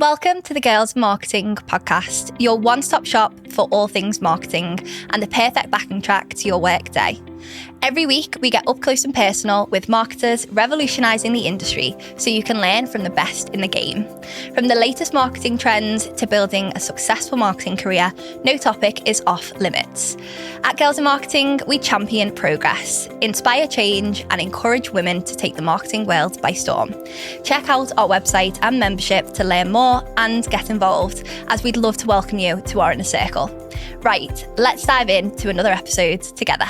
Welcome to the Girls Marketing Podcast, your one-stop shop for all things marketing and the perfect backing track to your workday. Every week, we get up close and personal with marketers revolutionising the industry so you can learn from the best in the game. From the latest marketing trends to building a successful marketing career, no topic is off limits. At Girls in Marketing, we champion progress, inspire change, and encourage women to take the marketing world by storm. Check out our website and membership to learn more and get involved, as we'd love to welcome you to our inner circle. Right, let's dive into another episode together.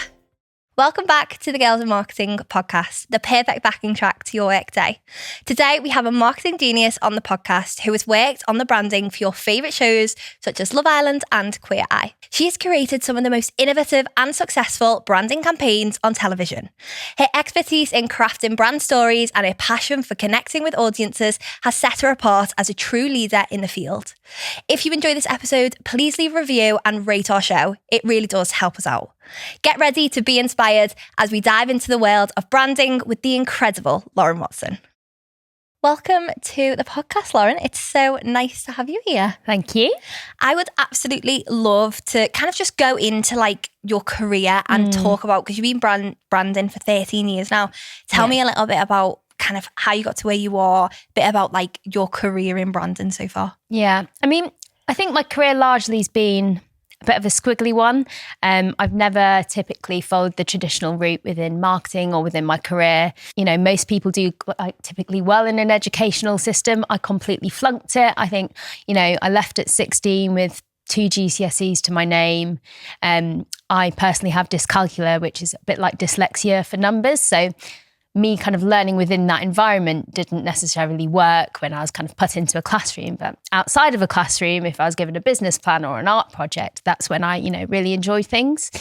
Welcome back to the Girls in Marketing Podcast, the perfect backing track to your workday. Today, we have a marketing genius on the podcast who has worked on the branding for your favourite shows such as Love Island and Queer Eye. She has created some of the most innovative and successful branding campaigns on television. Her expertise in crafting brand stories and her passion for connecting with audiences has set her apart as a true leader in the field. If you enjoy this episode, please leave a review and rate our show. It really does help us out. Get ready to be inspired as we dive into the world of branding with the incredible Lauren Watson. Welcome to the podcast, Lauren. It's so nice to have you here. Thank you. I would absolutely love to kind of just go into like your career and talk about, because you've been branding for 13 years now. Tell me a little bit about kind of how you got to where you are, a bit about like your career in branding so far. Yeah. I mean, I think my career largely has been a bit of a squiggly one. I've never typically followed the traditional route within marketing or within my career. You know, most people do typically well in an educational system. I completely flunked it. I think, you know, I left at 16 with 2 GCSEs to my name. I personally have dyscalculia, which is a bit like dyslexia for numbers. So me kind of learning within that environment didn't necessarily work when I was kind of put into a classroom. But outside of a classroom, if I was given a business plan or an art project, that's when I, you know, really enjoy things.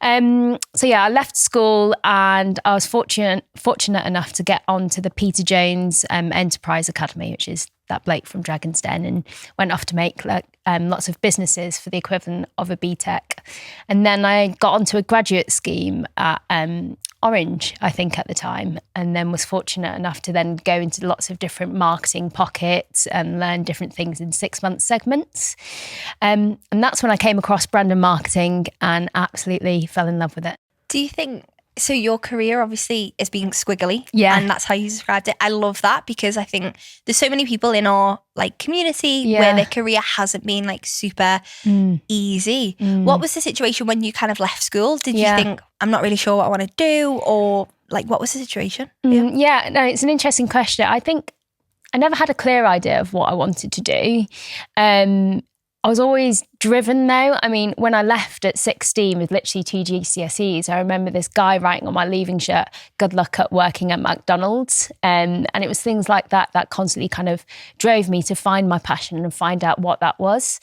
So yeah, I left school and I was fortunate enough to get onto the Peter Jones Enterprise Academy, which is that bloke from Dragon's Den, and went off to make lots of businesses for the equivalent of a BTEC. And then I got onto a graduate scheme at Orange, I think at the time, and then was fortunate enough to then go into lots of different marketing pockets and learn different things in 6-month segments. And that's when I came across brand and marketing and absolutely fell in love with it. Do you think, so your career obviously is being squiggly, yeah, and that's how you described it. I love that because I think there's so many people in our like community where their career hasn't been like super easy. What was the situation when you kind of left school? Did you think, I'm not really sure what I want to do, or like what was the situation? Yeah, no, it's an interesting question. I think I never had a clear idea of what I wanted to do. I was always driven though. I mean, when I left at 16 with literally 2 GCSEs, I remember this guy writing on my leaving shirt, "Good luck at working at McDonald's." And it was things like that constantly kind of drove me to find my passion and find out what that was.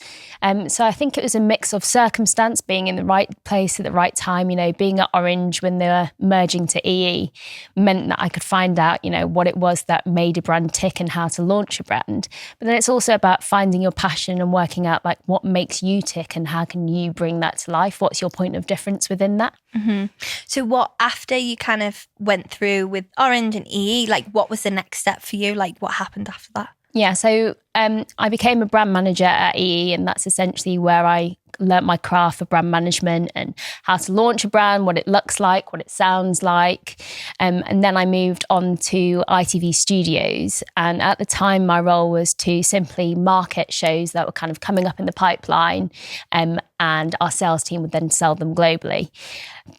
So I think it was a mix of circumstance, being in the right place at the right time. You know, being at Orange when they were merging to EE meant that I could find out, you know, what it was that made a brand tick and how to launch a brand. But then it's also about finding your passion and working out like what makes you tick and how can you bring that to life? What's your point of difference within that? So what, after you kind of went through with Orange and EE, like what was the next step for you? Like what happened after that? Yeah, so I became a brand manager at EE, and that's essentially where I learnt my craft for brand management and how to launch a brand, what it looks like, what it sounds like. And then I moved on to ITV Studios. And at the time, my role was to simply market shows that were kind of coming up in the pipeline, and our sales team would then sell them globally.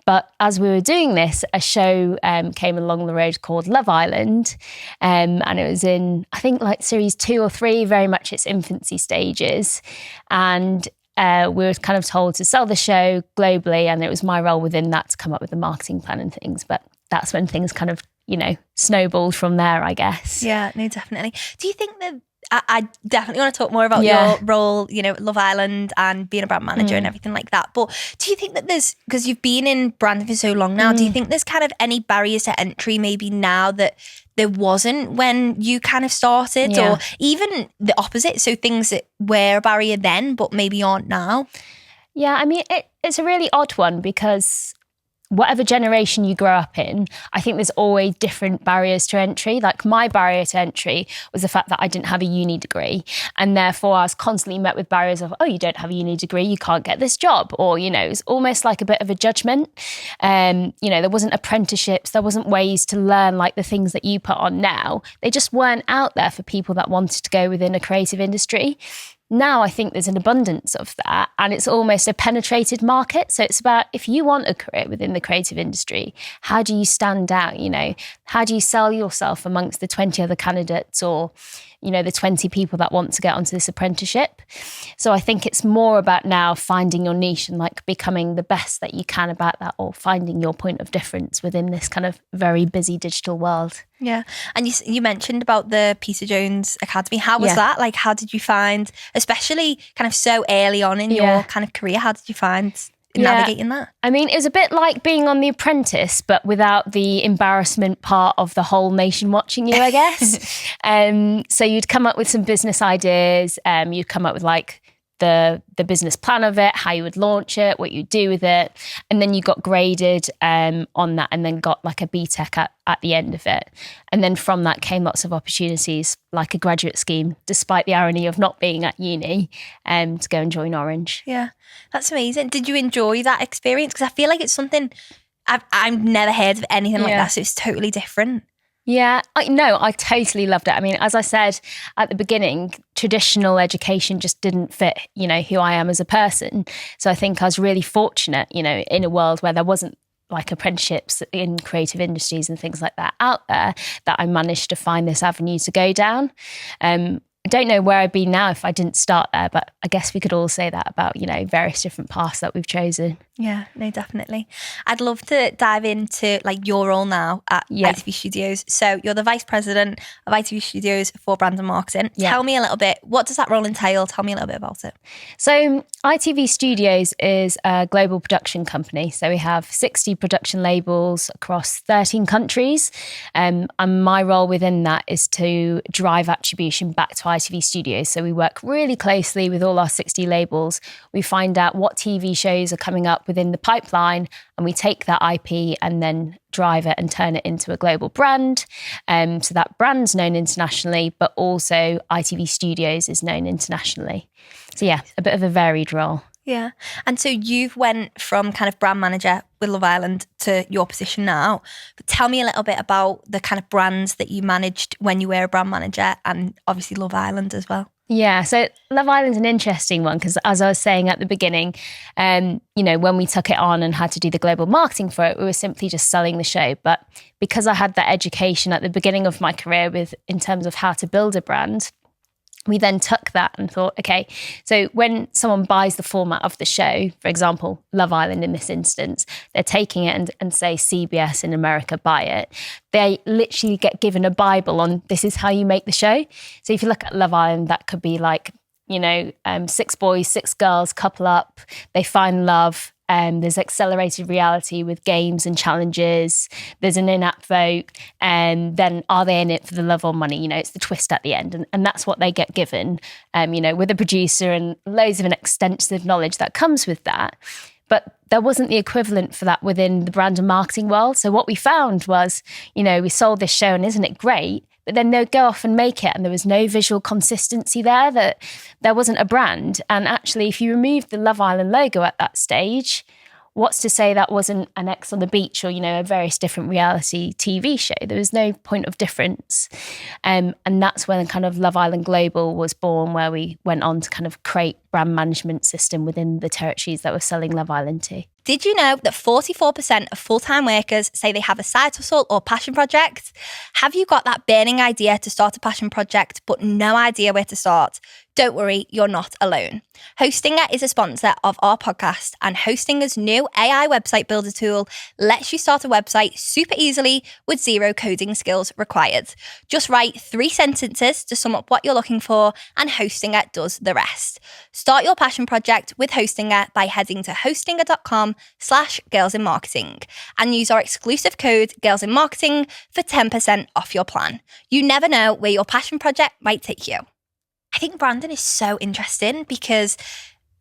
But as we were doing this, a show came along the road called Love Island. And it was in, I think, like series 2 or 3, very much its infancy stages. And we were kind of told to sell the show globally, and it was my role within that to come up with the marketing plan and things. But that's when things kind of, you know, snowballed from there, I guess. Yeah, no, definitely. Do you think that, I definitely want to talk more about your role, you know, Love Island and being a brand manager and everything like that. But do you think that there's, because you've been in branding for so long now, do you think there's kind of any barriers to entry maybe now that there wasn't when you kind of started, or even the opposite? So things that were a barrier then, but maybe aren't now? Yeah, I mean, it's a really odd one because whatever generation you grow up in, I think there's always different barriers to entry. Like my barrier to entry was the fact that I didn't have a uni degree. And therefore I was constantly met with barriers of, oh, you don't have a uni degree, you can't get this job. Or, you know, it was almost like a bit of a judgment. You know, there wasn't apprenticeships, there wasn't ways to learn like the things that you put on now. They just weren't out there for people that wanted to go within a creative industry. Now I think there's an abundance of that, and it's almost a penetrated market. So it's about, if you want a career within the creative industry, how do you stand out? You know, how do you sell yourself amongst the 20 other candidates, or, you know, the 20 people that want to get onto this apprenticeship? So I think it's more about now finding your niche and like becoming the best that you can about that, or finding your point of difference within this kind of very busy digital world. Yeah. And you mentioned about the Peter Jones Academy. How was that? Like, how did you find, especially kind of so early on in your kind of career, how did you find navigating that? I mean, it was a bit like being on The Apprentice, but without the embarrassment part of the whole nation watching you, I guess. So you'd come up with some business ideas, you'd come up with like the business plan of it, how you would launch it, what you'd do with it. And then you got graded on that, and then got like a BTEC at the end of it. And then from that came lots of opportunities, like a graduate scheme, despite the irony of not being at uni, to go and join Orange. Yeah, that's amazing. Did you enjoy that experience? Because I feel like it's something I've never heard of anything like that, so it's totally different. Yeah, I totally loved it. I mean, as I said at the beginning, traditional education just didn't fit, you know, who I am as a person. So I think I was really fortunate, you know, in a world where there wasn't like apprenticeships in creative industries and things like that out there, that I managed to find this avenue to go down. I don't know where I'd be now if I didn't start there, but I guess we could all say that about, you know, various different paths that we've chosen. Yeah, no, definitely. I'd love to dive into like your role now at ITV Studios. So you're the Vice President of ITV Studios for Brand and Marketing. Tell me a little bit, what does that role entail? Tell me a little bit about it. So ITV Studios is a global production company. So we have 60 production labels across 13 countries. And my role within that is to drive attribution back to ITV Studios. So we work really closely with all our 60 labels. We find out what TV shows are coming up within the pipeline, and we take that IP and then drive it and turn it into a global brand. So that brand's known internationally, but also ITV Studios is known internationally. So yeah, a bit of a varied role. Yeah. And so you've went from kind of brand manager with Love Island to your position now. But tell me a little bit about the kind of brands that you managed when you were a brand manager, and obviously Love Island as well. Yeah, so Love Island's an interesting one because, as I was saying at the beginning, you know, when we took it on and had to do the global marketing for it, we were simply just selling the show. But because I had that education at the beginning of my career in terms of how to build a brand, we then took that and thought, okay, so when someone buys the format of the show, for example, Love Island in this instance, they're taking it and say CBS in America buy it. They literally get given a Bible on this is how you make the show. So if you look at Love Island, that could be like, you know, 6 boys, 6 girls couple up, they find love. There's accelerated reality with games and challenges. There's an in-app vote. And then are they in it for the love or money? You know, it's the twist at the end. And that's what they get given, you know, with a producer and loads of an extensive knowledge that comes with that. But there wasn't the equivalent for that within the brand and marketing world. So what we found was, you know, we sold this show and isn't it great? But then they'd go off and make it and there was no visual consistency there, that there wasn't a brand. And actually, if you removed the Love Island logo at that stage, what's to say that wasn't an X on the Beach or, you know, a various different reality TV show? There was no point of difference. And that's when kind of Love Island Global was born, where we went on to kind of create brand management system within the territories that we're selling Love Island to. Did you know that 44% of full-time workers say they have a side hustle or passion project? Have you got that burning idea to start a passion project but no idea where to start? Don't worry, you're not alone. Hostinger is a sponsor of our podcast, and Hostinger's new AI website builder tool lets you start a website super easily with 0 coding skills required. Just write 3 sentences to sum up what you're looking for, and Hostinger does the rest. Start your passion project with Hostinger by heading to hostinger.com/girlsinmarketing and use our exclusive code girlsinmarketing for 10% off your plan. You never know where your passion project might take you. I think branding is so interesting because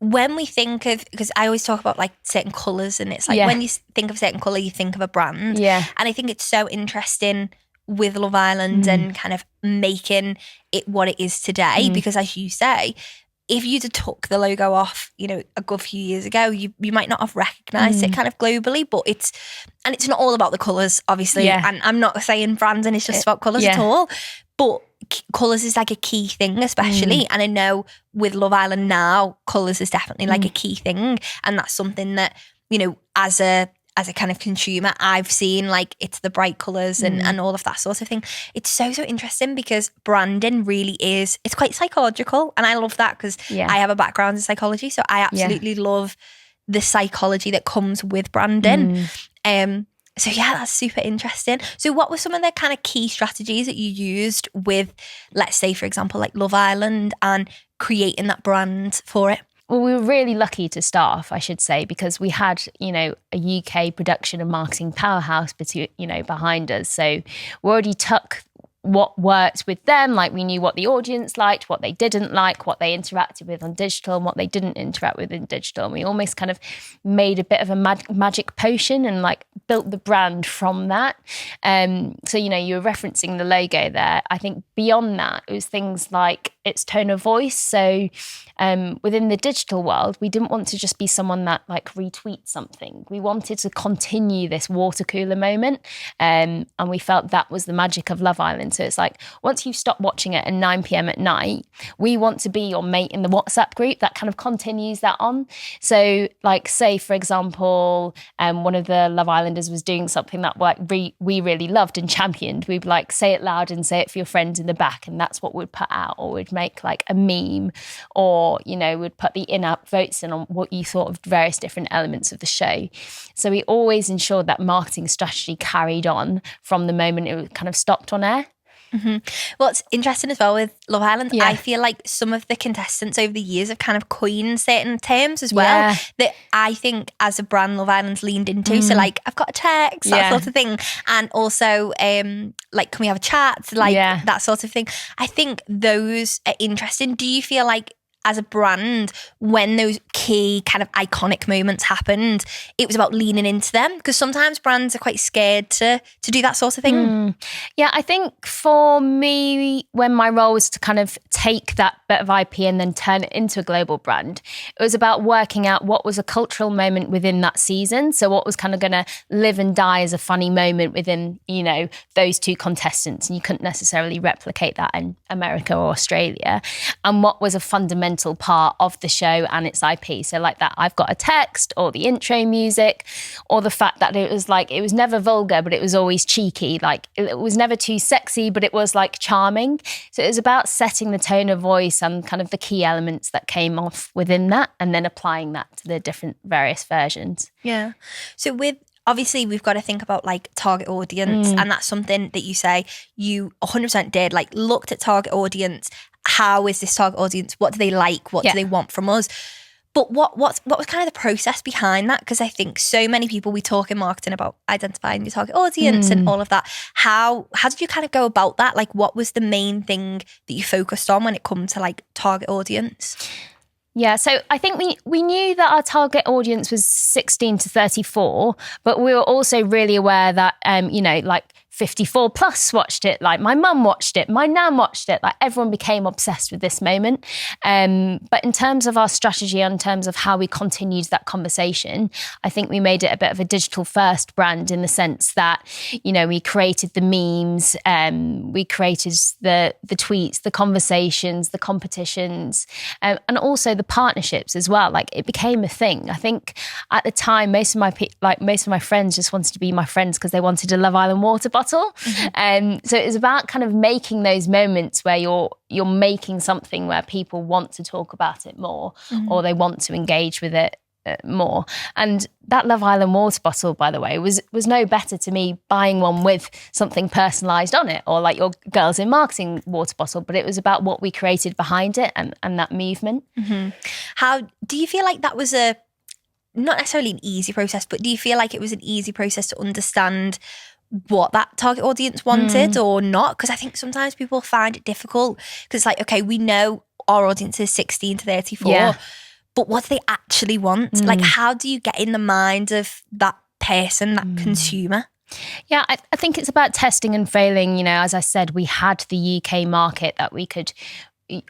when we think of, because I always talk about like certain colours, and it's like when you think of a certain colour, you think of a brand. Yeah. And I think it's so interesting with Love Island and kind of making it what it is today, because as you say, if you'd have took the logo off, you know, a good few years ago, you might not have recognised it kind of globally, but it's not all about the colours, obviously. Yeah. And I'm not saying branding is just about colours at all, but colours is like a key thing, especially. And I know with Love Island now, colours is definitely like a key thing. And that's something that, you know, as a kind of consumer, I've seen like it's the bright colours and all of that sort of thing. It's so interesting because branding really is, it's quite psychological. And I love that because I have a background in psychology. So I absolutely love the psychology that comes with branding. So yeah, that's super interesting. So what were some of the kind of key strategies that you used with, let's say, for example, like Love Island and creating that brand for it? Well, we were really lucky to start off, I should say, because we had, you know, a UK production and marketing powerhouse, behind us. So we already took what worked with them. Like we knew what the audience liked, what they didn't like, what they interacted with on digital and what they didn't interact with in digital. And we almost kind of made a bit of a magic potion and like built the brand from that. So, you know, you were referencing the logo there. I think beyond that, it was things like its tone of voice. So within the digital world, we didn't want to just be someone that like retweets something. We wanted to continue this water cooler moment. And we felt that was the magic of Love Island. So it's like, once you stop watching it at 9 p.m. at night, we want to be your mate in the WhatsApp group that kind of continues that on. So like, say, for example, one of the Love Islanders was doing something that we really loved and championed. We'd like, say it loud and say it for your friends in the back. And that's what we'd put out, or we'd make like a meme, or, you know, we'd put the in-app votes in on what you thought of various different elements of the show. So we always ensured that marketing strategy carried on from the moment it kind of stopped on air. What's interesting as well with Love Island, I feel like some of the contestants over the years have kind of coined certain terms as well that I think as a brand Love Island's leaned into. So like, I've got a text, that sort of thing. And also like, can we have a chat? Like that sort of thing. I think those are interesting. Do you feel like as a brand, when those key kind of iconic moments happened, it was about leaning into them? Because sometimes brands are quite scared to do that sort of thing. Yeah, I think for me, when my role was to kind of take that bit of IP and then turn it into a global brand, it was about working out what was a cultural moment within that season. So what was kind of going to live and die as a funny moment within, you know, those two contestants. And you couldn't necessarily replicate that in America or Australia. And what was a fundamental part of the show and its IP. So like that, I've got a text, or the intro music, or the fact that it was like, it was never vulgar, but it was always cheeky. Like it was never too sexy, but it was like charming. So it was about setting the tone of voice and kind of the key elements that came off within that, and then applying that to the different various versions. Yeah. So obviously we've got to think about like target audience, and that's something that you say you 100% did, like looked at target audience. How is this target audience? What do they like? What do they want from us? But what was kind of the process behind that? Because I think so many people, we talk in marketing about identifying your target audience and all of that. How did you kind of go about that? Like, what was the main thing that you focused on when it comes to like target audience? Yeah, so I think we knew that our target audience was 16 to 34, but we were also really aware that, you know, like 54 plus watched it, like my mum watched it, my nan watched it, like everyone became obsessed with this moment. But in terms of our strategy, in terms of how we continued that conversation, I think we made it a bit of a digital first brand in the sense that, you know, we created the memes, we created the tweets, the conversations, the competitions, and also the partnerships as well. Like it became a thing. I think at the time, most of my friends just wanted to be my friends because they wanted a Love Island water bottle. So it was about kind of making those moments where you're making something where people want to talk about it more, or they want to engage with it more. And that Love Island water bottle, by the way, was no better to me buying one with something personalised on it, or like your Girls in Marketing water bottle, but it was about what we created behind it and that movement. How do you feel like that was not necessarily an easy process, but do you feel like it was an easy process to understand what that target audience wanted or not? Because I think sometimes people find it difficult because it's like, okay, we know our audience is 16 to 34, but what do they actually want? Like, how do you get in the mind of that person, that consumer? Yeah, I think it's about testing and failing. You know, as I said, we had the UK market that we could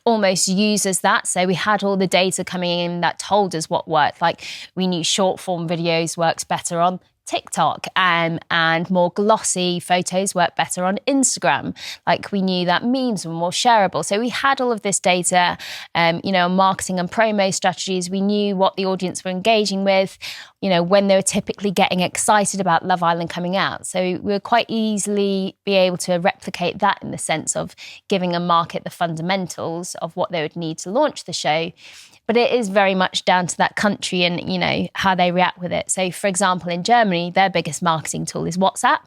almost use as that. So we had all the data coming in that told us what worked. Like, we knew short form videos works better on TikTok, and more glossy photos work better on Instagram. Like, we knew that memes were more shareable. So we had all of this data, marketing and promo strategies. We knew what the audience were engaging with, when they were typically getting excited about Love Island coming out. So we were quite easily be able to replicate that in the sense of giving a market the fundamentals of what they would need to launch the show. But it is very much down to that country and, how they react with it. So, for example, in Germany, their biggest marketing tool is WhatsApp.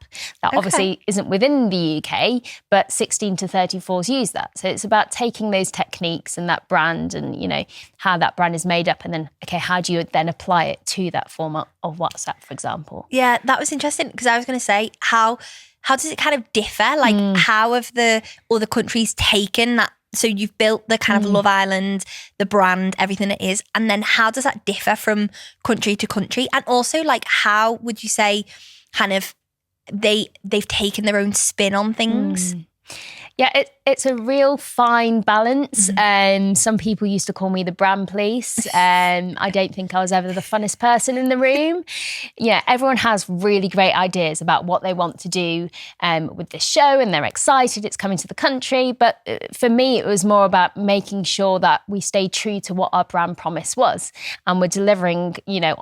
That obviously isn't within the UK, but 16 to 34s use that. So it's about taking those techniques and that brand and, how that brand is made up. And then, how do you then apply it to that format of WhatsApp, for example? Yeah, that was interesting because I was going to say, how does it kind of differ? Like, how have the other countries taken that? So you've built the kind of Love Island, the brand, everything it is. And then how does that differ from country to country? And also, like, how would you say kind of they've taken their own spin on things? Yeah, it's a real fine balance. Some people used to call me the brand police. I don't think I was ever the funnest person in the room. Yeah, everyone has really great ideas about what they want to do with this show, and they're excited it's coming to the country. But for me, it was more about making sure that we stay true to what our brand promise was, and we're delivering,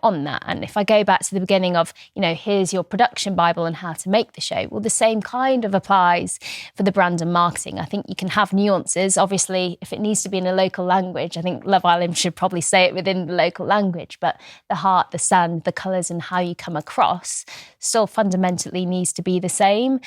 on that. And if I go back to the beginning of, here's your production Bible on how to make the show, well, the same kind of applies for the brand and marketing. I think you can have nuances. Obviously, if it needs to be in a local language, I think Love Island should probably say it within the local language, but the heart, the sound, the colours and how you come across still fundamentally needs to be the same.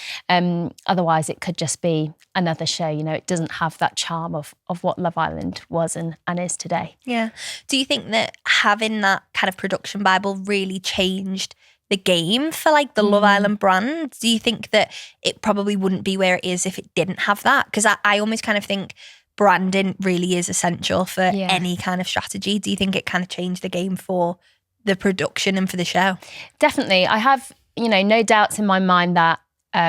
Otherwise, it could just be another show. It doesn't have that charm of what Love Island was and is today. Yeah. Do you think that having that kind of production Bible really changed the game for like the Love Island brand? Do you think that it probably wouldn't be where it is if it didn't have that? Because I almost kind of think branding really is essential for any kind of strategy. Do you think it kind of changed the game for the production and for the show? Definitely. I have, no doubts in my mind that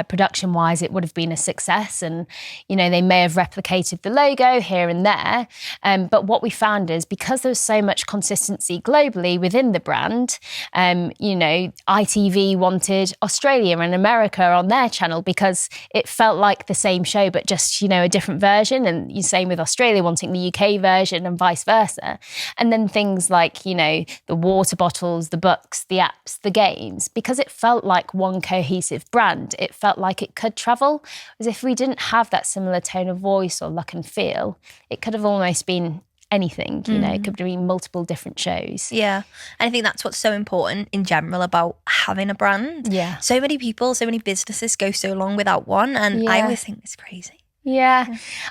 production-wise, it would have been a success, and they may have replicated the logo here and there. But what we found is because there was so much consistency globally within the brand, ITV wanted Australia and America on their channel because it felt like the same show, but just a different version. And you same with Australia wanting the UK version and vice versa. And then things like the water bottles, the books, the apps, the games, because it felt like one cohesive brand. It felt like it could travel. As if we didn't have that similar tone of voice or look and feel, it could have almost been anything, it could be multiple different shows. Yeah. And I think that's what's so important in general about having a brand. Yeah. So many people, so many businesses go so long without one, and I always think it's crazy. Yeah.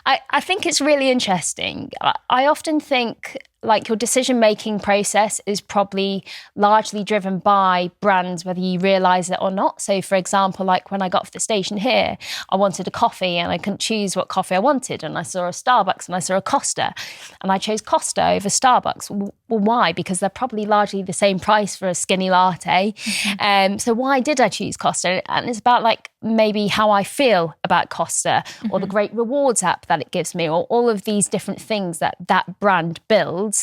I think it's really interesting. I often think like your decision-making process is probably largely driven by brands, whether you realise it or not. So, for example, like when I got off the station here, I wanted a coffee and I couldn't choose what coffee I wanted. And I saw a Starbucks and I saw a Costa. And I chose Costa over Starbucks. Well, why? Because they're probably largely the same price for a skinny latte. So why did I choose Costa? And it's about like maybe how I feel about Costa or the great rewards app that it gives me, or all of these different things that brand builds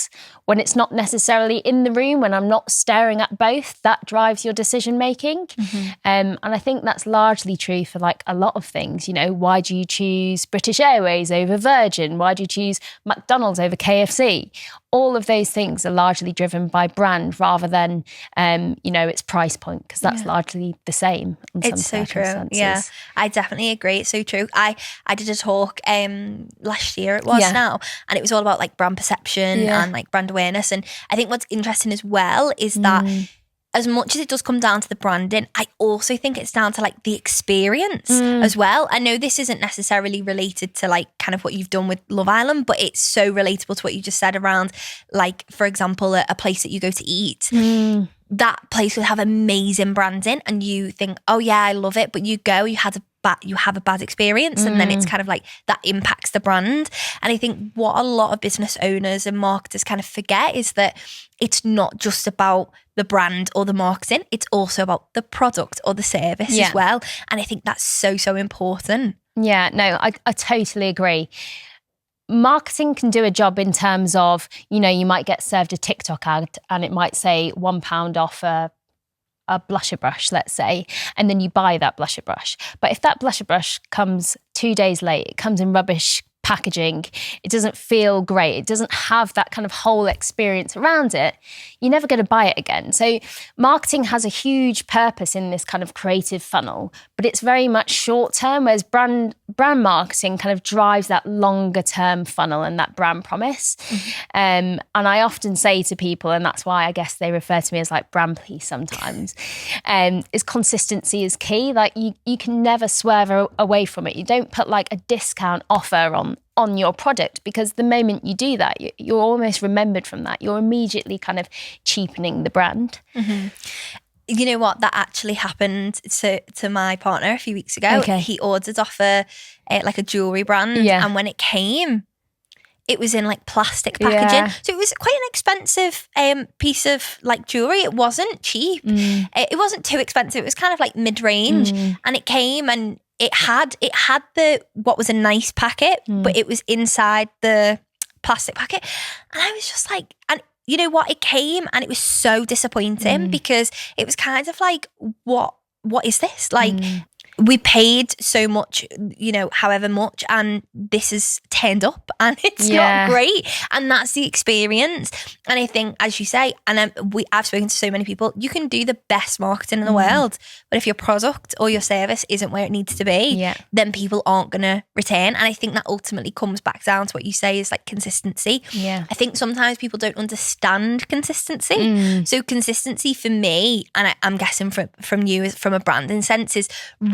when it's not necessarily in the room, when I'm not staring at both. That drives your decision making. And I think that's largely true for like a lot of things. Why do you choose British Airways over Virgin? Why do you choose McDonald's over KFC? All of those things are largely driven by brand rather than, its price point, because that's largely the same. It's so true. Yeah, I definitely agree. It's so true. I did a talk last year, it was now, and it was all about like brand perception and like brand awareness. And I think what's interesting as well is that as much as it does come down to the branding, I also think it's down to like the experience as well. I know this isn't necessarily related to like kind of what you've done with Love Island, but it's so relatable to what you just said around like, for example, a place that you go to eat. That place would have amazing branding and you think, oh yeah, I love it. But you go, you had a you have a bad experience, and then it's kind of like that impacts the brand. And I think what a lot of business owners and marketers kind of forget is that it's not just about the brand or the marketing, it's also about the product or the service as well. And I think that's so, so important. Yeah, no, I totally agree. Marketing can do a job in terms of, you know, you might get served a TikTok ad and it might say £1 off a blusher brush, let's say, and then you buy that blusher brush. But if that blusher brush comes 2 days late, it comes in rubbish packaging, it doesn't feel great, it doesn't have that kind of whole experience around it, you're never going to buy it again. So marketing has a huge purpose in this kind of creative funnel, but it's very much short term, whereas brand marketing kind of drives that longer term funnel and that brand promise. And I often say to people, and that's why I guess they refer to me as like brand police sometimes, is consistency is key. Like you can never swerve away from it. You don't put like a discount offer on your product, because the moment you do that, you're almost remembered from that. You're immediately kind of cheapening the brand. You know what? That actually happened to my partner a few weeks ago. Okay. He ordered off a jewellery brand, and when it came, it was in like plastic packaging. So it was quite an expensive piece of like jewellery. It wasn't cheap. It wasn't too expensive. It was kind of like mid-range, and it came and it had the what was a nice packet, but it was inside the plastic packet. And I was just like, and you know what? It came and it was so disappointing because it was kind of like, what is this? Like, we paid so much, you know, however much, and this is turned up and it's not great. And that's the experience. And I think, as you say, and I've spoken to so many people, you can do the best marketing in the world, but if your product or your service isn't where it needs to be, then people aren't going to return. And I think that ultimately comes back down to what you say is like consistency. I think sometimes people don't understand consistency. So consistency for me, and I'm guessing from you, from a branding sense, is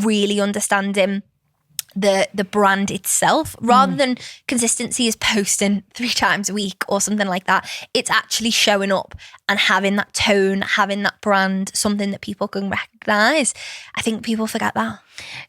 really understanding the brand itself, rather than consistency is posting 3 times a week or something like that. It's actually showing up and having that tone, having that brand, something that people can recognize. I think people forget that.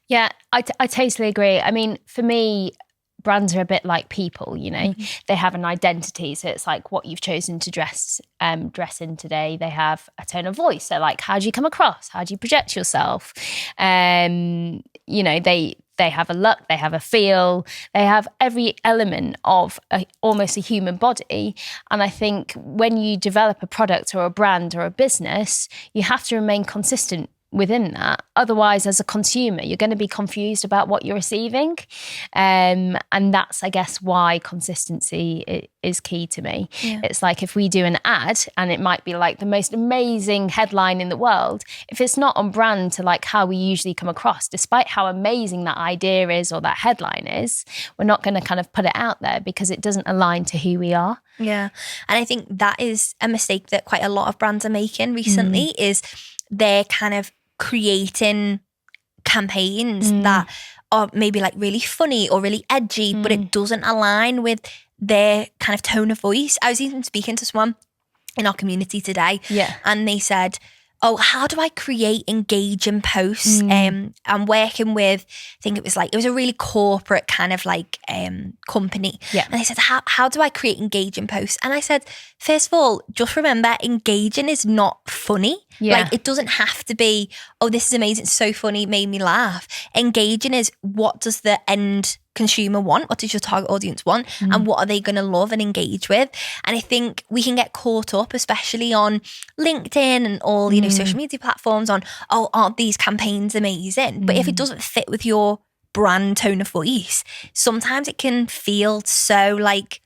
Yeah, I totally agree. I mean, for me, brands are a bit like people, you know, they have an identity. So it's like what you've chosen to dress in today. They have a tone of voice. So like, how do you come across? How do you project yourself? You know, they have a look, they have a feel, they have every element of almost a human body. And I think when you develop a product or a brand or a business, you have to remain consistent within that. Otherwise, as a consumer, you're going to be confused about what you're receiving. And that's, I guess, why consistency is key to me. It's like if we do an ad and it might be like the most amazing headline in the world, if it's not on brand to like how we usually come across, despite how amazing that idea is or that headline is, we're not going to kind of put it out there because it doesn't align to who we are. Yeah. And I think that is a mistake that quite a lot of brands are making recently, is they're kind of creating campaigns that are maybe like really funny or really edgy, but it doesn't align with their kind of tone of voice. I was even speaking to someone in our community today, and they said, oh, how do I create engaging posts? I'm working with, I think it was a really corporate kind of like company. And they said, how do I create engaging posts? And I said, first of all, just remember, engaging is not funny. Like, it doesn't have to be, oh, this is amazing, it's so funny, it made me laugh. Engaging is, what does the end consumer want? What does your target audience want? And what are they going to love and engage with? And I think we can get caught up, especially on LinkedIn and all, you know, social media platforms, on, oh, aren't these campaigns amazing? But if it doesn't fit with your brand tone of voice, sometimes it can feel so like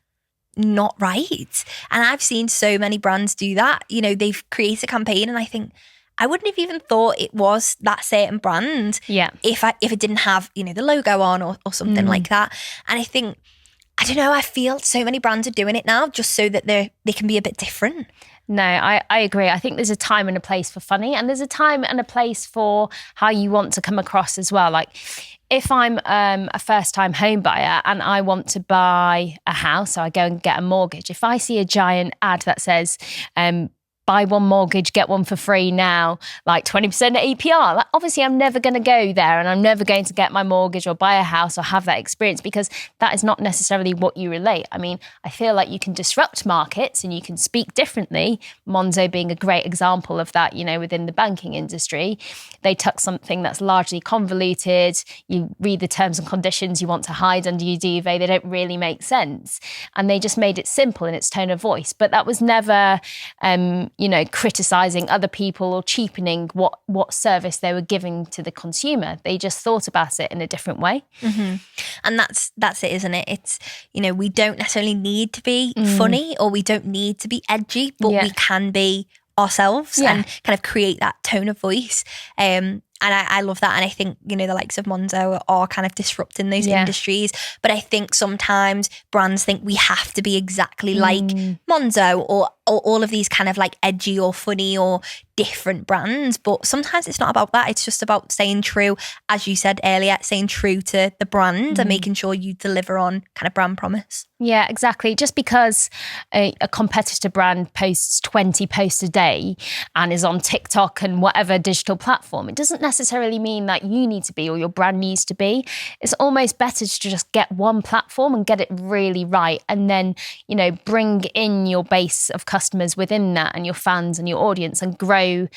not right. And I've seen so many brands do that. You know, they've created a campaign and I think, I wouldn't have even thought it was that certain brand if it didn't have, you know, the logo on or something like that. And I think, I don't know, I feel so many brands are doing it now just so that they can be a bit different. No, I agree. I think there's a time and a place for funny, and there's a time and a place for how you want to come across as well. Like, if I'm a first-time home buyer and I want to buy a house, so I go and get a mortgage, if I see a giant ad that says, buy one mortgage, get one for free now, like 20% APR. Like, obviously, I'm never going to go there and I'm never going to get my mortgage or buy a house or have that experience, because that is not necessarily what you relate. I mean, I feel like you can disrupt markets and you can speak differently. Monzo being a great example of that, you know, within the banking industry. They took something that's largely convoluted. You read the terms and conditions you want to hide under your duvet. They don't really make sense. And they just made it simple in its tone of voice. But that was never you know, criticizing other people or cheapening what service they were giving to the consumer. They just thought about it in a different way. Mm-hmm. And that's it, isn't it? It's, you know, we don't necessarily need to be funny, or we don't need to be edgy, but we can be ourselves and kind of create that tone of voice. And I love that. And I think, you know, the likes of Monzo are kind of disrupting those industries. But I think sometimes brands think we have to be exactly like Monzo or all of these kind of like edgy or funny or different brands. But sometimes it's not about that. It's just about staying true, as you said earlier, staying true to the brand and making sure you deliver on kind of brand promise. Yeah, exactly. Just because a competitor brand posts 20 posts a day and is on TikTok and whatever digital platform, it doesn't necessarily mean that you need to be or your brand needs to be. It's almost better to just get one platform and get it really right, and then, you know, bring in your base of customers within that and your fans and your audience and grow,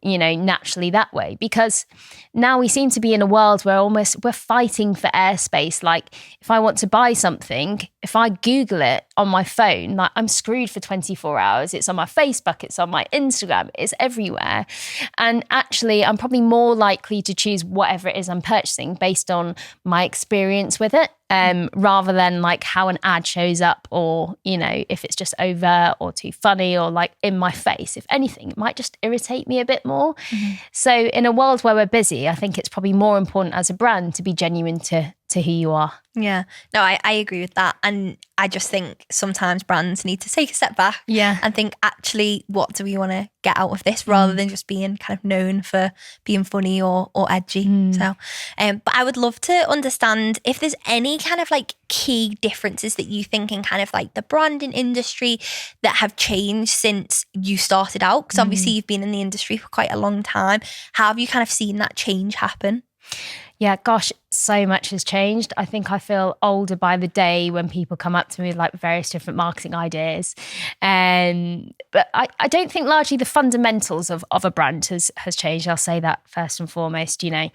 you know, naturally that way. Because now we seem to be in a world where we're fighting for airspace. Like, if I want to buy something, if I Google it on my phone, like, I'm screwed for 24 hours. It's on my Facebook, it's on my Instagram, it's everywhere. And actually, I'm probably more likely to choose whatever it is I'm purchasing based on my experience with it. Rather than like how an ad shows up, or, you know, if it's just overt or too funny or like in my face. If anything, it might just irritate me a bit more. So in a world where we're busy, I think it's probably more important as a brand to be genuine to who you are. Yeah, no, I agree with that. And I just think sometimes brands need to take a step back and think, actually, what do we want to get out of this, rather than just being kind of known for being funny or edgy. So, but I would love to understand if there's any kind of like key differences that you think in kind of like the branding industry that have changed since you started out. Because obviously you've been in the industry for quite a long time. How have you kind of seen that change happen? Yeah, gosh, so much has changed. I think I feel older by the day when people come up to me with like various different marketing ideas. But I don't think largely the fundamentals of a brand has changed. I'll say that first and foremost. You know,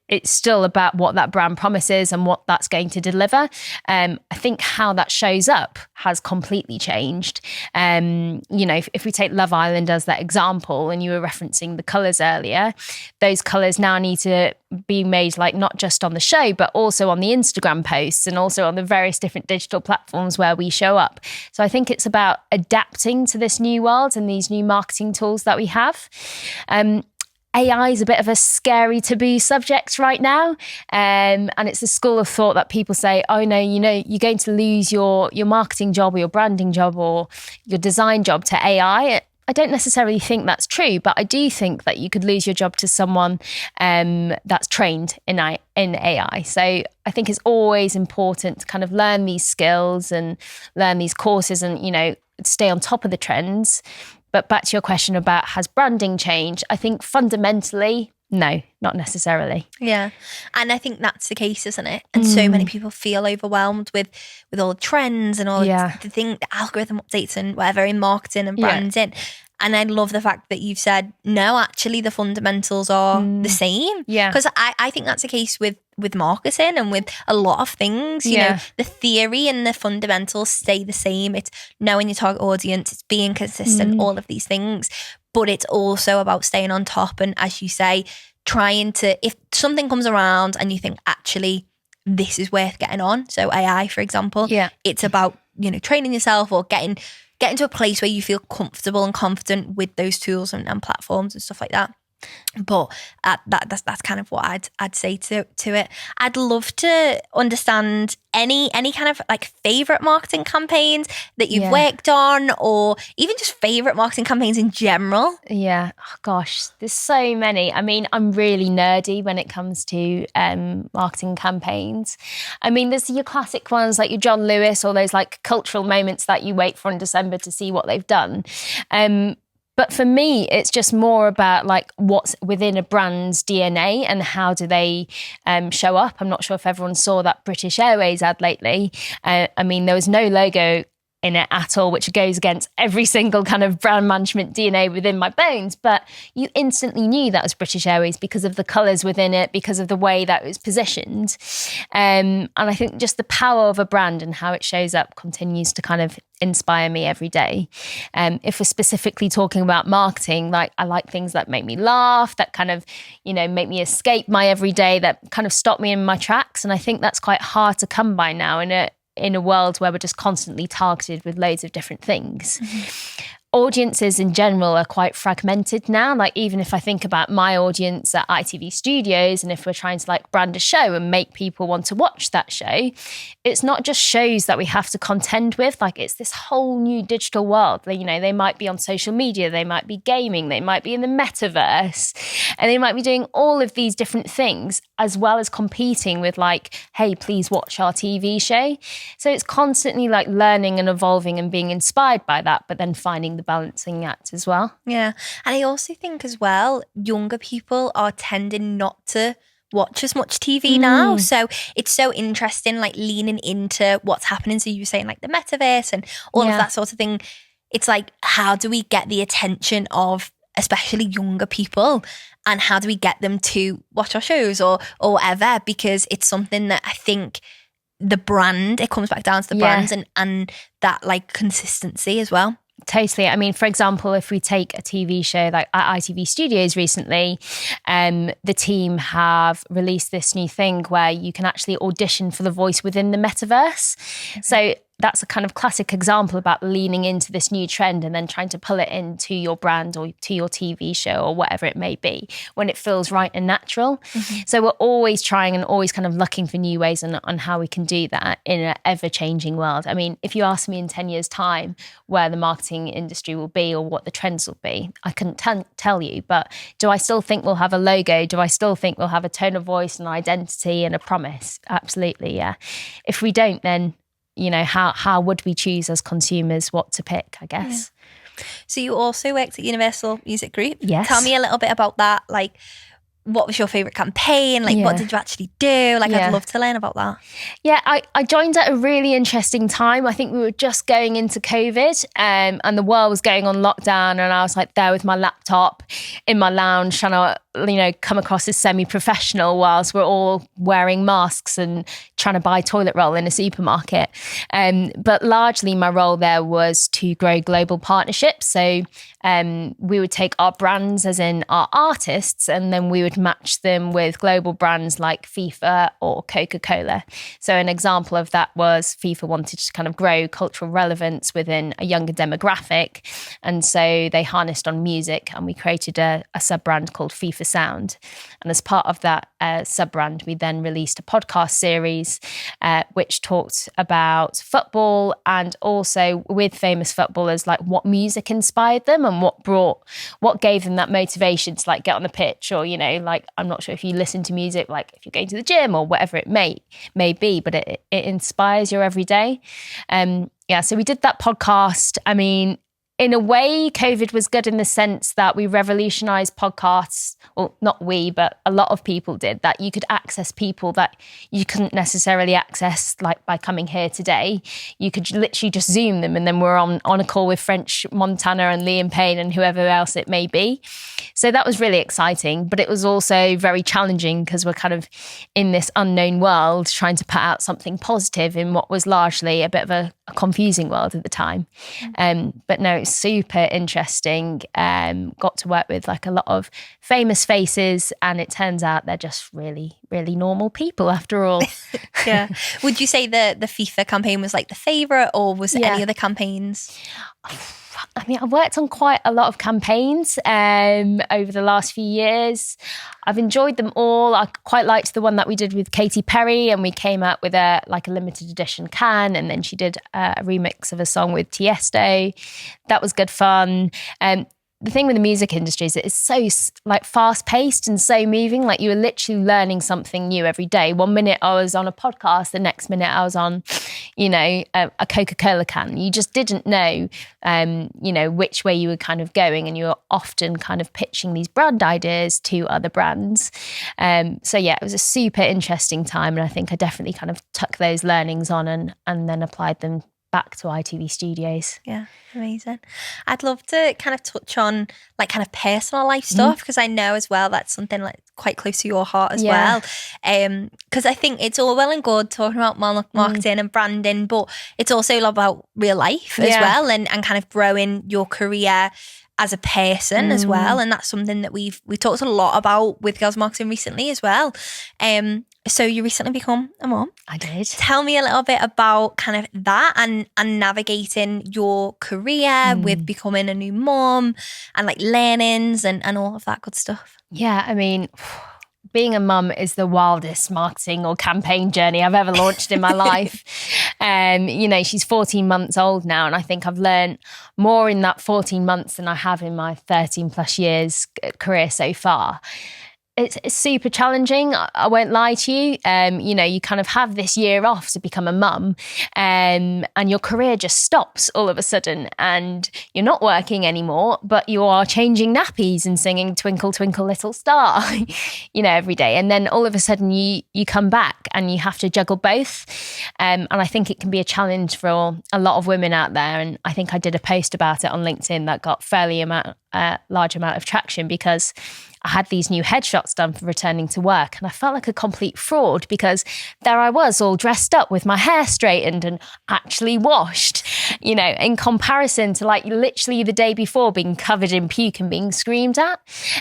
it's still about what that brand promises and what that's going to deliver. I think how that shows up has completely changed. You know, if we take Love Island as that example, and you were referencing the colours earlier, those colours now need to be made like not just on the show, but also on the Instagram posts and also on the various different digital platforms where we show up. So I think it's about adapting to this new world and these new marketing tools that we have. AI is a bit of a scary taboo subject right now. And it's a school of thought that people say, oh no, you know, you're going to lose your marketing job or your branding job or your design job to AI. I don't necessarily think that's true, but I do think that you could lose your job to someone that's trained in AI. So I think it's always important to kind of learn these skills and learn these courses and, you know, stay on top of the trends. But back to your question about has branding changed? I think fundamentally, no, not necessarily. Yeah. And I think that's the case, isn't it? And so many people feel overwhelmed with all the trends and all the algorithm updates and whatever in marketing and branding. And I love the fact that you've said, no, actually the fundamentals are the same. Yeah. Because I think that's the case with marketing and with a lot of things. You know, the theory and the fundamentals stay the same. It's knowing your target audience, it's being consistent, all of these things. But it's also about staying on top. And as you say, trying to, if something comes around and you think, actually, this is worth getting on. So AI, for example, it's about, you know, training yourself or getting to a place where you feel comfortable and confident with those tools and platforms and stuff like that. But that's kind of what I'd say to it. I'd love to understand any kind of like favorite marketing campaigns that you've worked on, or even just favorite marketing campaigns in general. Yeah, oh, gosh, there's so many. I mean, I'm really nerdy when it comes to marketing campaigns. I mean, there's your classic ones like your John Lewis or those like cultural moments that you wait for in December to see what they've done. But for me, it's just more about like what's within a brand's DNA and how do they show up. I'm not sure if everyone saw that British Airways ad lately. I mean, there was no logo in it at all, which goes against every single kind of brand management DNA within my bones. But you instantly knew that was British Airways because of the colours within it, because of the way that it was positioned. And I think just the power of a brand and how it shows up continues to kind of inspire me every day. If we're specifically talking about marketing, like I like things that make me laugh, that kind of, make me escape my everyday, that kind of stop me in my tracks. And I think that's quite hard to come by now in a world where we're just constantly targeted with loads of different things. Mm-hmm. Audiences in general are quite fragmented now. Like even if I think about my audience at ITV Studios, and if we're trying to like brand a show and make people want to watch that show, it's not just shows that we have to contend with. Like it's this whole new digital world. They might be on social media, they might be gaming, they might be in the metaverse, and they might be doing all of these different things as well as competing with like, hey, please watch our TV show. So it's constantly like learning and evolving and being inspired by that, but then finding the balancing act as well. Yeah. And I also think as well, younger people are tending not to watch as much TV now. So it's so interesting, like leaning into what's happening. So you were saying like the metaverse and all of that sort of thing. It's like, how do we get the attention of especially younger people? And how do we get them to watch our shows or whatever? Because it's something that I think the brand, it comes back down to the brands and that like consistency as well. Totally. I mean, for example, if we take a TV show like at ITV Studios recently, the team have released this new thing where you can actually audition for the voice within the metaverse. Mm-hmm. So that's a kind of classic example about leaning into this new trend and then trying to pull it into your brand or to your TV show or whatever it may be when it feels right and natural. Mm-hmm. So we're always trying and always kind of looking for new ways on how we can do that in an ever-changing world. I mean, if you ask me in 10 years' time where the marketing industry will be or what the trends will be, I couldn't tell you. But do I still think we'll have a logo? Do I still think we'll have a tone of voice and identity and a promise? Absolutely, yeah. If we don't, then how would we choose as consumers what to pick, I guess. Yeah. So you also worked at Universal Music Group. Yes. Tell me a little bit about that. Like, what was your favourite campaign? Like, what did you actually do? Like, I'd love to learn about that. Yeah, I joined at a really interesting time. I think we were just going into COVID and the world was going on lockdown, and I was like there with my laptop in my lounge trying to, come across as semi-professional whilst we're all wearing masks and trying to buy toilet roll in a supermarket. But largely my role there was to grow global partnerships. So we would take our brands, as in our artists, and then we would match them with global brands like FIFA or Coca-Cola. So an example of that was FIFA wanted to kind of grow cultural relevance within a younger demographic. And so they harnessed on music, and we created a sub-brand called FIFA Sound. And as part of that sub-brand, we then released a podcast series which talked about football and also with famous footballers, like what music inspired them and what gave them that motivation to like get on the pitch, or like, I'm not sure if you listen to music like if you're going to the gym or whatever it may be, but it inspires your everyday. So we did that podcast. I mean, in a way, COVID was good in the sense that we revolutionized podcasts. Well, not we, but a lot of people did, that you could access people that you couldn't necessarily access like by coming here today. You could literally just Zoom them, and then we're on a call with French Montana and Liam Payne and whoever else it may be. So that was really exciting, but it was also very challenging because we're kind of in this unknown world trying to put out something positive in what was largely a bit of a confusing world at the time. But no, it's super interesting. Got to work with like a lot of famous faces, and it turns out they're just really, really normal people after all. Yeah. Would you say the FIFA campaign was like the favourite, or was there any other campaigns? I mean, I've worked on quite a lot of campaigns over the last few years. I've enjoyed them all. I quite liked the one that we did with Katy Perry, and we came out with a limited edition can, and then she did a remix of a song with Tiesto. That was good fun. the thing with the music industry is it's so like fast paced and so moving. Like you were literally learning something new every day. One minute I was on a podcast, the next minute I was on, you know, a Coca-Cola can. You just didn't know, you know, which way you were kind of going, and you were often kind of pitching these brand ideas to other brands. So yeah, it was a super interesting time, and I think I definitely kind of took those learnings on and then applied them back to ITV Studios. Yeah, amazing. I'd love to kind of touch on like kind of personal life stuff, because I know as well that's something like quite close to your heart as well. Because I think it's all well and good talking about marketing and branding, but it's also about real life as well, and kind of growing your career as a person as well. And that's something that we've talked a lot about with Girls Marketing recently as well. So you recently become a mom. I did. Tell me a little bit about kind of that and navigating your career with becoming a new mom and like learnings and all of that good stuff. Yeah, I mean, being a mum is the wildest marketing or campaign journey I've ever launched in my life. You know, she's 14 months old now, and I think I've learned more in that 14 months than I have in my 13 plus years career so far. It's super challenging. I won't lie to you. You know, you kind of have this year off to become a mum, and your career just stops all of a sudden, and you're not working anymore, but you are changing nappies and singing Twinkle, Twinkle, Little Star, you know, every day. And then all of a sudden you come back and you have to juggle both. And I think it can be a challenge for a lot of women out there. And I think I did a post about it on LinkedIn that got fairly large amount of traction, because I had these new headshots done for returning to work, and I felt like a complete fraud, because there I was all dressed up with my hair straightened and actually washed, you know, in comparison to like literally the day before being covered in puke and being screamed at.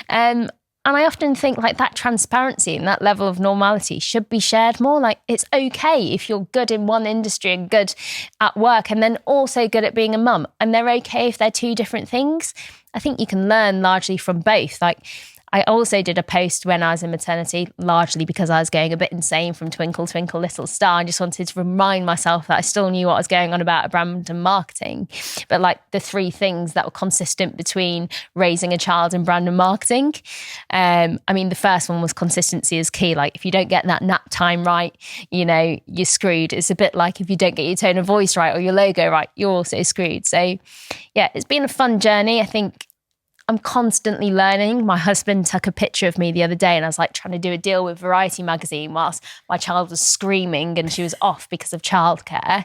And I often think like that transparency and that level of normality should be shared more. Like it's okay if you're good in one industry and good at work and then also good at being a mum, and they're okay if they're two different things. I think you can learn largely from both. Like I also did a post when I was in maternity, largely because I was going a bit insane from Twinkle, Twinkle, Little Star. I just wanted to remind myself that I still knew what was going on about brand and marketing. But like the three things that were consistent between raising a child and brand and marketing. I mean, the first one was consistency is key. Like if you don't get that nap time right, you know, you're screwed. It's a bit like if you don't get your tone of voice right or your logo right, you're also screwed. So yeah, it's been a fun journey. I think I'm constantly learning. My husband took a picture of me the other day, and I was like trying to do a deal with Variety magazine whilst my child was screaming and she was off because of childcare.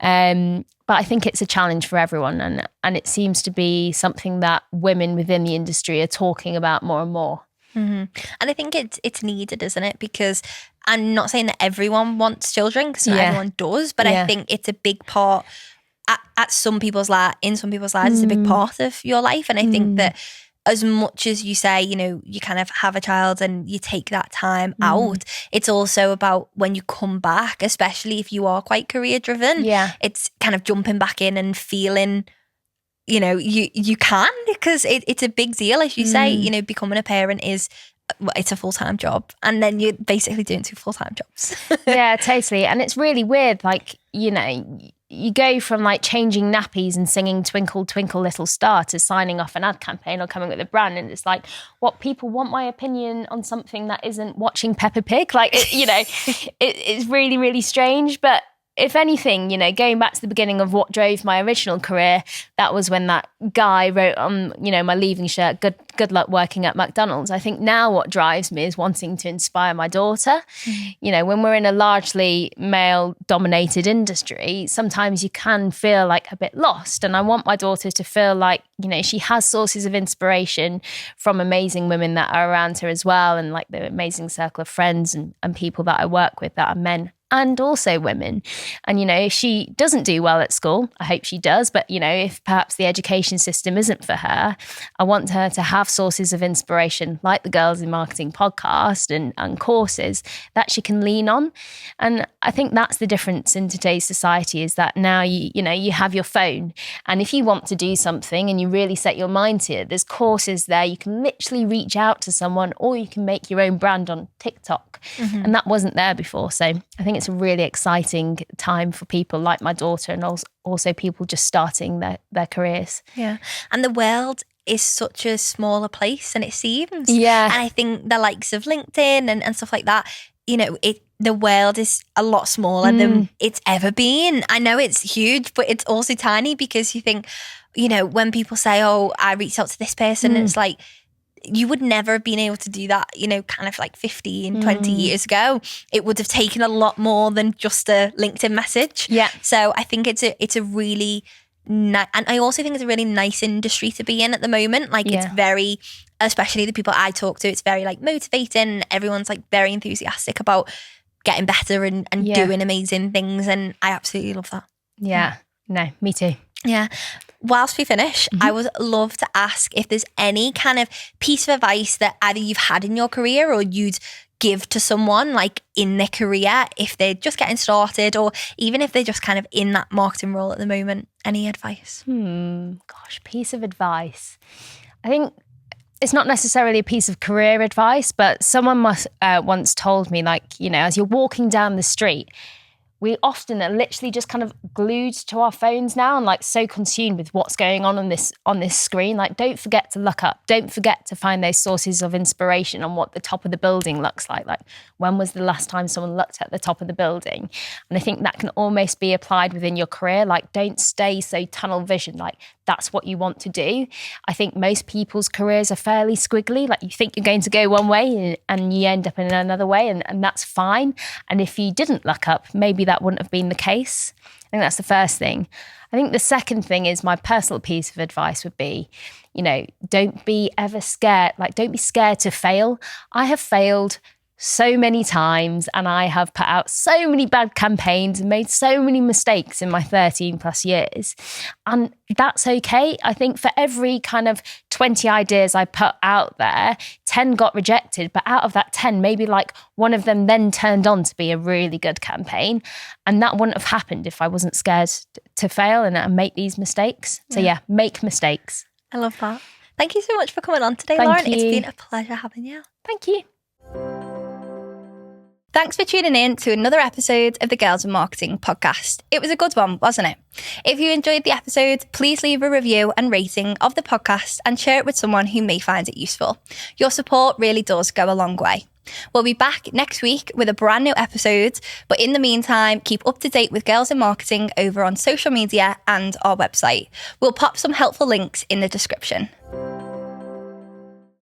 But I think it's a challenge for everyone, and it seems to be something that women within the industry are talking about more and more. And I think it's needed, isn't it? Because I'm not saying that everyone wants children, because not everyone does, but I think it's a big part at some people's lives, in some people's lives, it's a big part of your life. And I think that as much as you say, you know, you kind of have a child and you take that time out, it's also about when you come back, especially if you are quite career driven. Yeah, it's kind of jumping back in and feeling, you know, you can, because it's a big deal, as you say. You know, becoming a parent it's a full-time job, and then you're basically doing two full-time jobs. Yeah, totally. And it's really weird, like, you know, you go from like changing nappies and singing Twinkle, Twinkle, Little Star to signing off an ad campaign or coming with a brand. And it's like, what, people want my opinion on something that isn't watching Peppa Pig? Like, you know, it's really, really strange. But if anything, you know, going back to the beginning of what drove my original career, that was when that guy wrote on, you know, my leaving shirt, good luck working at McDonald's. I think now what drives me is wanting to inspire my daughter. You know, when we're in a largely male-dominated industry, sometimes you can feel like a bit lost. And I want my daughter to feel like, you know, she has sources of inspiration from amazing women that are around her as well, and like the amazing circle of friends and people that I work with that are men and also women. And, you know, if she doesn't do well at school, I hope she does, but, you know, if perhaps the education system isn't for her, I want her to have sources of inspiration like the Girls in Marketing podcast and courses that she can lean on. And I think that's the difference in today's society, is that now, you know, you have your phone, and if you want to do something and you really set your mind to it, there's courses there. You can literally reach out to someone, or you can make your own brand on TikTok. And that wasn't there before. So I think it's a really exciting time for people like my daughter, and also people just starting their careers. Yeah. And the world is such a smaller place than it seems. Yeah. And I think the likes of LinkedIn and stuff like that, you know, the world is a lot smaller than it's ever been. I know it's huge, but it's also tiny, because you think, you know, when people say, oh, I reached out to this person, it's like, you would never have been able to do that, you know, kind of like 15, 20 years ago. It would have taken a lot more than just a LinkedIn message. Yeah. So I think it's a really and I also think it's a really nice industry to be in at the moment. Like it's very, especially the people I talk to, it's very like motivating. Everyone's like very enthusiastic about getting better and doing amazing things. And I absolutely love that. Yeah. No, me too. Yeah. Whilst we finish, I would love to ask if there's any kind of piece of advice that either you've had in your career or you'd give to someone like in their career if they're just getting started, or even if they're just kind of in that marketing role at the moment. Any advice? Gosh, piece of advice. I think it's not necessarily a piece of career advice, but someone once told me, like, you know, as you're walking down the street, we often are literally just kind of glued to our phones now and like so consumed with what's going on this screen. Like, don't forget to look up. Don't forget to find those sources of inspiration on what the top of the building looks like. Like, when was the last time someone looked at the top of the building? And I think that can almost be applied within your career. Like, don't stay so tunnel vision. Like, that's what you want to do. I think most people's careers are fairly squiggly. Like, you think you're going to go one way and you end up in another way, and that's fine. And if you didn't look up, maybe that wouldn't have been the case. I think that's the first thing. I think the second thing is, my personal piece of advice would be, you know, don't be ever scared. Like, don't be scared to fail. I have failed so many times, and I have put out so many bad campaigns and made so many mistakes in my 13 plus years. And that's okay. I think for every kind of 20 ideas I put out there, 10 got rejected, but out of that 10, maybe like one of them then turned on to be a really good campaign. And that wouldn't have happened if I wasn't scared to fail and make these mistakes. So yeah, make mistakes. I love that. Thank you so much for coming on today, Thank Lauren. you. It's been a pleasure having you. Thank you. Thanks for tuning in to another episode of the Girls in Marketing podcast. It was a good one, wasn't it? If you enjoyed the episode, please leave a review and rating of the podcast and share it with someone who may find it useful. Your support really does go a long way. We'll be back next week with a brand new episode, but in the meantime, keep up to date with Girls in Marketing over on social media and our website. We'll pop some helpful links in the description.